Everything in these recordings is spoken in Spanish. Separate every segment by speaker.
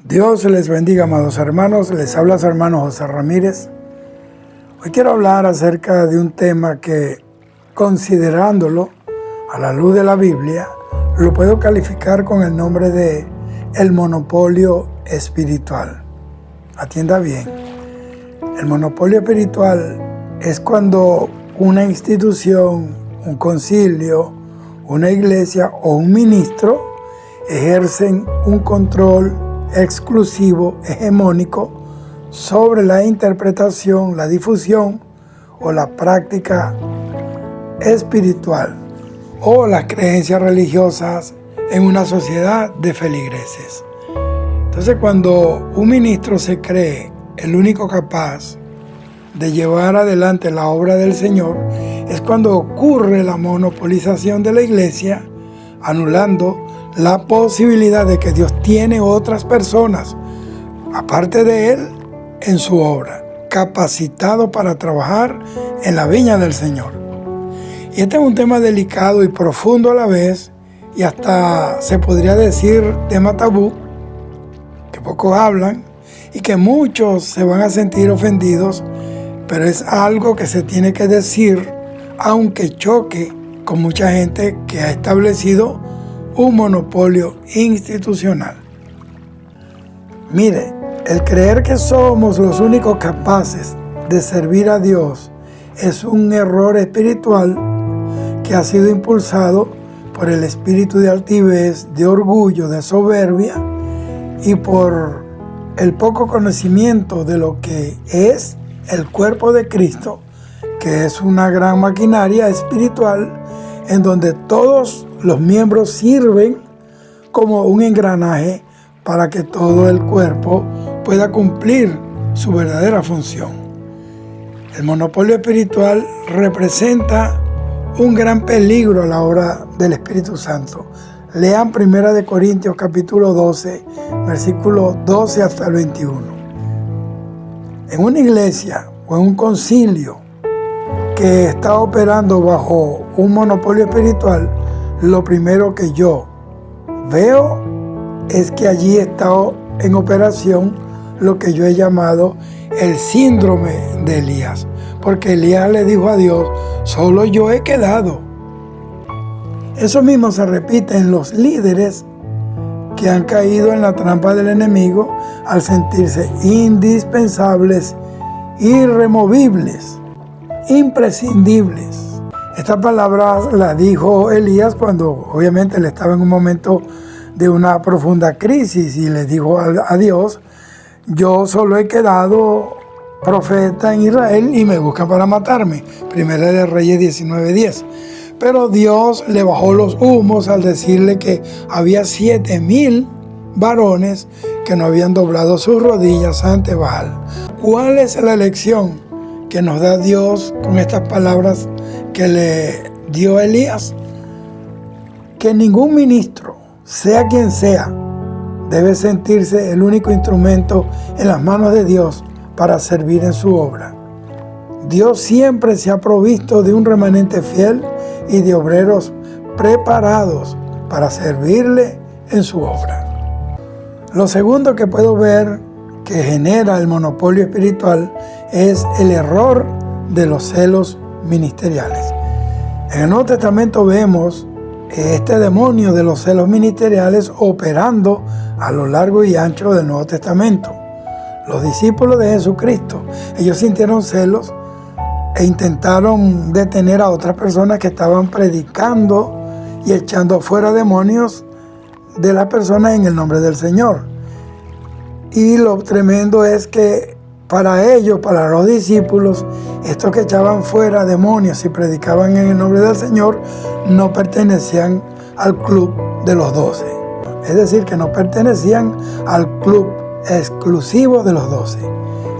Speaker 1: Dios les bendiga, amados hermanos. Les habla su hermano José Ramírez. Hoy quiero hablar acerca de un tema que, considerándolo a la luz de la Biblia, lo puedo calificar con el nombre de el monopolio espiritual. Atienda bien. El monopolio espiritual es cuando una institución, un concilio, una iglesia o un ministro ejercen un control exclusivo, hegemónico, sobre la interpretación, la difusión o la práctica espiritual o las creencias religiosas en una sociedad de feligreses. Entonces, cuando un ministro se cree el único capaz de llevar adelante la obra del Señor, es cuando ocurre la monopolización de la iglesia, anulando la posibilidad de que Dios tiene otras personas, aparte de Él, en su obra, capacitado para trabajar en la viña del Señor. Y este es un tema delicado y profundo a la vez, y hasta se podría decir tema tabú, que pocos hablan y que muchos se van a sentir ofendidos, pero es algo que se tiene que decir, aunque choque con mucha gente que ha establecido un monopolio institucional. Mire, el creer que somos los únicos capaces de servir a Dios es un error espiritual que ha sido impulsado por el espíritu de altivez, de orgullo, de soberbia y por el poco conocimiento de lo que es el cuerpo de Cristo, que es una gran maquinaria espiritual en donde todos los miembros sirven como un engranaje para que todo el cuerpo pueda cumplir su verdadera función. El monopolio espiritual representa un gran peligro a la obra del Espíritu Santo. Lean 1 Corintios capítulo 12, versículo 12 hasta el 21. En una iglesia o en un concilio que está operando bajo un monopolio espiritual, lo primero que yo veo es que allí está en operación lo que yo he llamado el síndrome de Elías. Porque Elías le dijo a Dios, solo yo he quedado. Eso mismo se repite en los líderes que han caído en la trampa del enemigo al sentirse indispensables, irremovibles, imprescindibles. Esta palabra la dijo Elías cuando obviamente él estaba en un momento de una profunda crisis y le dijo a Dios, yo solo he quedado profeta en Israel y me buscan para matarme. Primera de Reyes 19:10. Pero Dios le bajó los humos al decirle que había 7,000 varones que no habían doblado sus rodillas ante Baal. ¿Cuál es la lección que nos da Dios con estas palabras que le dio a Elías? Que ningún ministro, sea quien sea, debe sentirse el único instrumento en las manos de Dios para servir en su obra. Dios siempre se ha provisto de un remanente fiel y de obreros preparados para servirle en su obra. Lo segundo que puedo ver que genera el monopolio espiritual es el error de los celos ministeriales. En el Nuevo Testamento vemos este demonio de los celos ministeriales operando a lo largo y ancho del Nuevo Testamento. Los discípulos de Jesucristo, ellos sintieron celos e intentaron detener a otras personas que estaban predicando y echando fuera demonios de las personas en el nombre del Señor. Y lo tremendo es que para ellos, para los discípulos, estos que echaban fuera demonios y predicaban en el nombre del Señor, no pertenecían al club de los 12. Es decir, que no pertenecían al club exclusivo de los 12.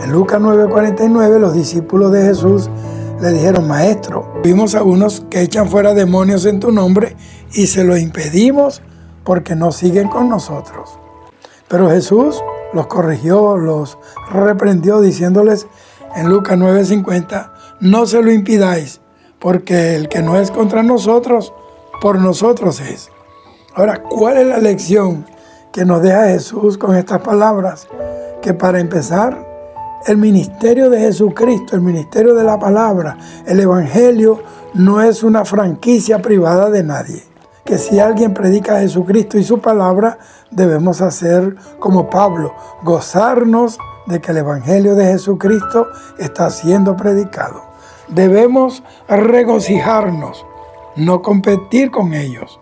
Speaker 1: En Lucas 9:49, los discípulos de Jesús le dijeron, Maestro, vimos a unos que echan fuera demonios en tu nombre y se lo impedimos porque no siguen con nosotros. Pero Jesús los corrigió, los reprendió diciéndoles en Lucas 9:50, no se lo impidáis, porque el que no es contra nosotros, por nosotros es. Ahora, ¿cuál es la lección que nos deja Jesús con estas palabras, que para empezar, el ministerio de Jesucristo, el ministerio de la palabra, el evangelio, no es una franquicia privada de nadie. Que si alguien predica a Jesucristo y su palabra, debemos hacer como Pablo, gozarnos de que el evangelio de Jesucristo está siendo predicado. Debemos regocijarnos, no competir con ellos.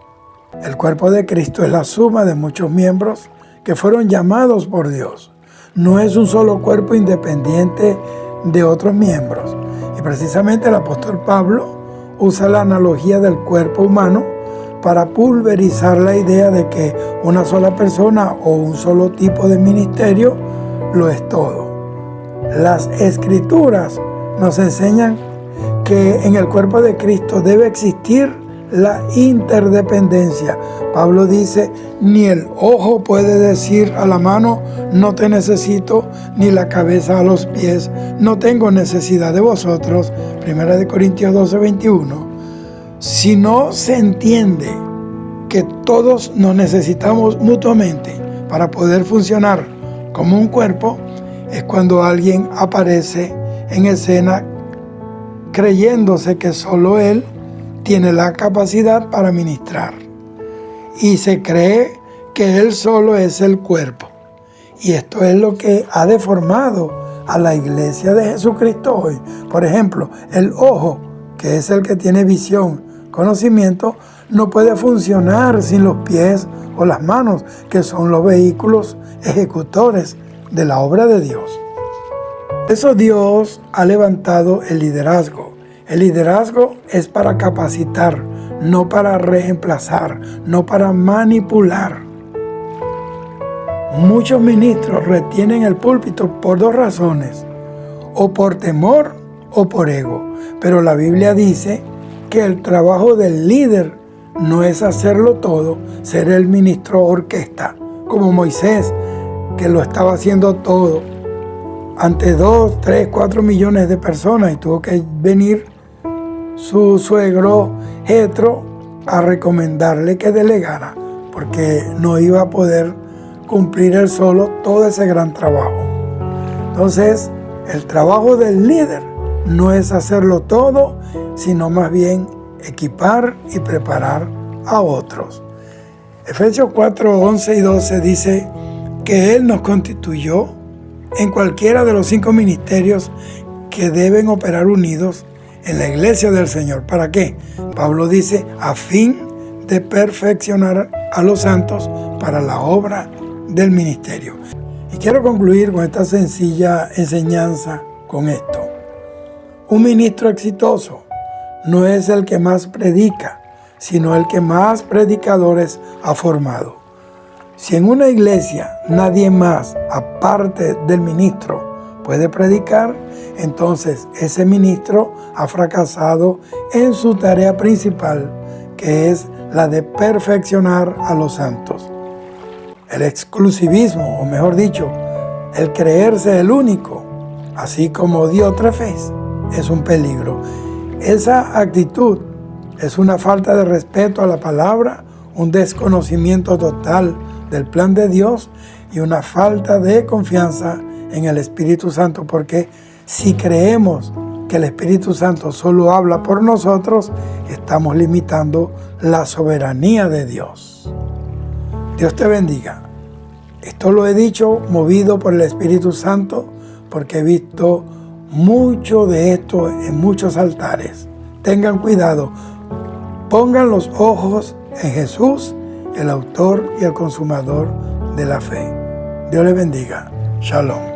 Speaker 1: El cuerpo de Cristo es la suma de muchos miembros que fueron llamados por Dios. No es un solo cuerpo independiente de otros miembros. Y precisamente el apóstol Pablo usa la analogía del cuerpo humano para pulverizar la idea de que una sola persona o un solo tipo de ministerio lo es todo. Las Escrituras nos enseñan que en el cuerpo de Cristo debe existir la interdependencia. Pablo dice, ni el ojo puede decir a la mano, no te necesito, ni la cabeza a los pies, no tengo necesidad de vosotros. 1 Corintios 12:21. Si no se entiende que todos nos necesitamos mutuamente para poder funcionar como un cuerpo, es cuando alguien aparece en escena creyéndose que solo él tiene la capacidad para ministrar y se cree que él solo es el cuerpo. Y esto es lo que ha deformado a la iglesia de Jesucristo hoy. Por ejemplo, el ojo, que es el que tiene visión, conocimiento, no puede funcionar sin los pies o las manos, que son los vehículos ejecutores de la obra de Dios. Por eso Dios ha levantado el liderazgo. El liderazgo es para capacitar, no para reemplazar, no para manipular. Muchos ministros retienen el púlpito por dos razones, o por temor o por ego. Pero la Biblia dice que el trabajo del líder no es hacerlo todo, ser el ministro orquesta, como Moisés, que lo estaba haciendo todo ante 2, 3, 4 millones de personas, y tuvo que venir su suegro Jetro a recomendarle que delegara, porque no iba a poder cumplir él solo todo ese gran trabajo. Entonces, el trabajo del líder no es hacerlo todo, sino más bien equipar y preparar a otros. Efesios 4, 11 y 12 dice que Él nos constituyó en cualquiera de los 5 ministerios que deben operar unidos en la iglesia del Señor. ¿Para qué? Pablo dice, a fin de perfeccionar a los santos para la obra del ministerio. Y quiero concluir con esta sencilla enseñanza con esto. Un ministro exitoso no es el que más predica, sino el que más predicadores ha formado. Si en una iglesia nadie más, aparte del ministro, puede predicar, entonces ese ministro ha fracasado en su tarea principal, que es la de perfeccionar a los santos. El exclusivismo, o mejor dicho, el creerse el único, así como Diótrefes, es un peligro. Esa actitud es una falta de respeto a la palabra, un desconocimiento total del plan de Dios y una falta de confianza en el Espíritu Santo, porque si creemos que el Espíritu Santo solo habla por nosotros, estamos limitando la soberanía de Dios. Dios te bendiga. Esto lo he dicho movido por el Espíritu Santo, porque he visto mucho de esto en muchos altares. Tengan cuidado, pongan los ojos en Jesús, el autor y el consumador de la fe. Dios les bendiga. Shalom.